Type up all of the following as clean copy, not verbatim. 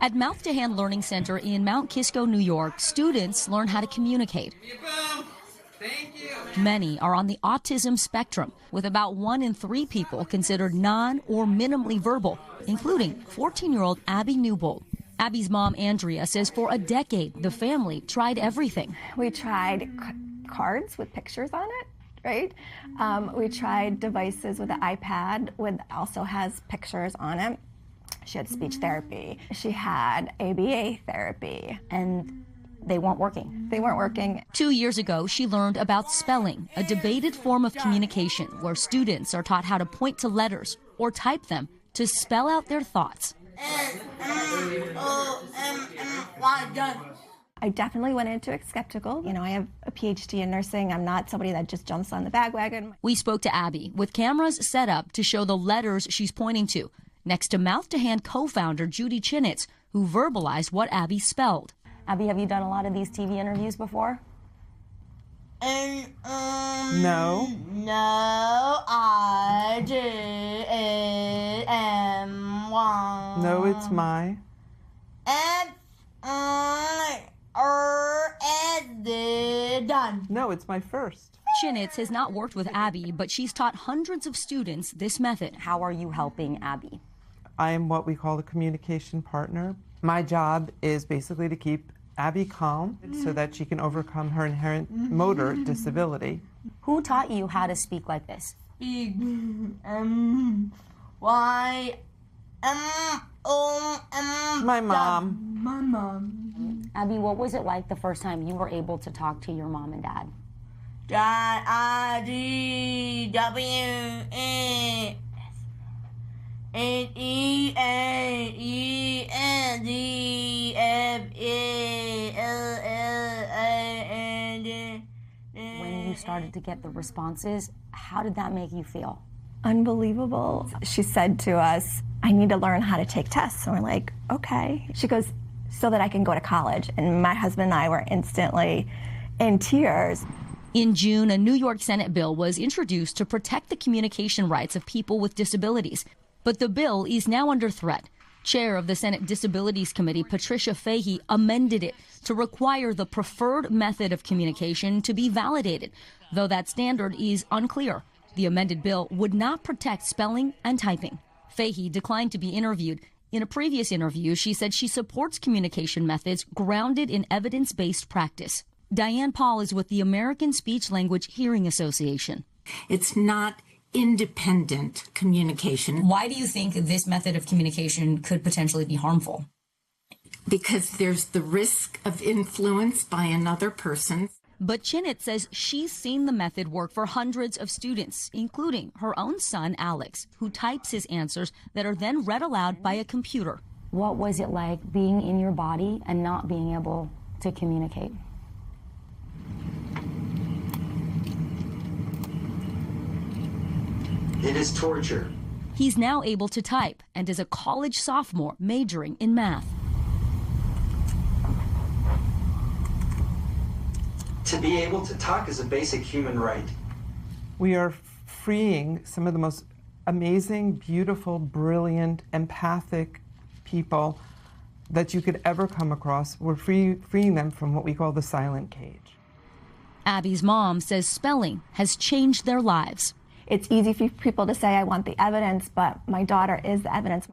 At Mouth to Hand Learning Center in Mount Kisco, New York, students learn how to communicate. Many are on the autism spectrum, with about 1 in 3 people considered non or minimally verbal, including 14-year-old Abby Newbold. Abby's mom, Andrea, says for a decade, the family tried everything. We tried cards with pictures on it, right? We tried devices with an iPad, with also has pictures on it. She had speech therapy. She had ABA therapy. And they weren't working. They weren't working. 2 years ago, she learned about spelling, a debated form of communication where students are taught how to point to letters or type them to spell out their thoughts. I definitely went into it skeptical. You know, I have a PhD in nursing. I'm not somebody that just jumps on the bandwagon. We spoke to Abby with cameras set up to show the letters she's pointing to, next to Mouth to Hand co-founder Judy Chinitz, who verbalized what Abby spelled. Abby, have you done a lot of these TV interviews before? No. No, I did one. No, it's my. Done. No, it's my first. Chinitz has not worked with Abby, but she's taught hundreds of students this method. How are you helping Abby? I am what we call a communication partner. My job is basically to keep Abby calm so that she can overcome her inherent motor disability. Who taught you how to speak like this? My mom. My mom. Abby, what was it like the first time you were able to talk to your mom and dad? Dad, I-D-W-E. N-E-N-E-N-D-F-E-L-L-A-N-D. When you started to get the responses, how did that make you feel? Unbelievable. She said to us, I need to learn how to take tests. And we're like, okay. She goes, so that I can go to college. And my husband and I were instantly in tears. In June, a New York Senate bill was introduced to protect the communication rights of people with disabilities. But the bill is now under threat. Chair of the Senate Disabilities Committee, Patricia Fahey, amended it to require the preferred method of communication to be validated, though that standard is unclear. The amended bill would not protect spelling and typing. Fahey declined to be interviewed. In a previous interview, she said she supports communication methods grounded in evidence-based practice. Diane Paul is with the American Speech Language Hearing Association. It's not independent communication. Why do you think this method of communication could potentially be harmful? Because there's the risk of influence by another person. But Chinitz says she's seen the method work for hundreds of students, including her own son, Alex, who types his answers that are then read aloud by a computer. What was it like being in your body and not being able to communicate? It is torture. He's now able to type and is a college sophomore majoring in math. To be able to talk is a basic human right. We are freeing some of the most amazing, beautiful, brilliant, empathic people that you could ever come across. We're freeing them from what we call the silent cage. Abby's mom says spelling has changed their lives. It's easy for people to say, I want the evidence, but my daughter is the evidence.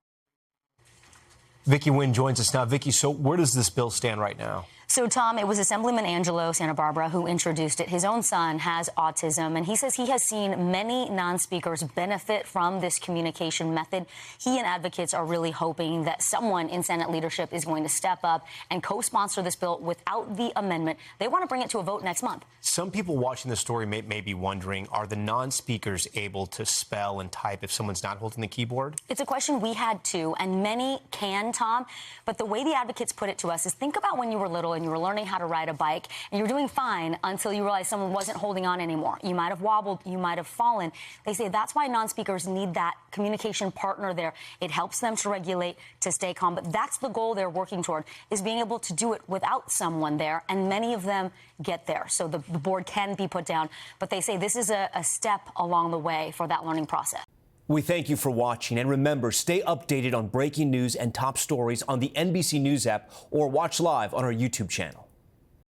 Vicky Nguyen joins us now. Vicky, so where does this bill stand right now? So, Tom, it was Assemblyman Angelo Santa Barbara who introduced it. His own son has autism, and he says he has seen many non-speakers benefit from this communication method. He and advocates are really hoping that someone in Senate leadership is going to step up and co-sponsor this bill without the amendment. They want to bring it to a vote next month. Some people watching this story may be wondering, are the non-speakers able to spell and type if someone's not holding the keyboard? It's a question we had, too, and many can, Tom. But the way the advocates put it to us is think about when you were little and you were learning how to ride a bike, and you were doing fine until you realized someone wasn't holding on anymore. You might have wobbled, you might have fallen. They say that's why non-speakers need that communication partner there. It helps them to regulate, to stay calm, but that's the goal they're working toward, is being able to do it without someone there, and many of them get there. So the board can be put down, but they say this is a step along the way for that learning process. We thank you for watching, and remember, stay updated on breaking news and top stories on the NBC News app or watch live on our YouTube channel.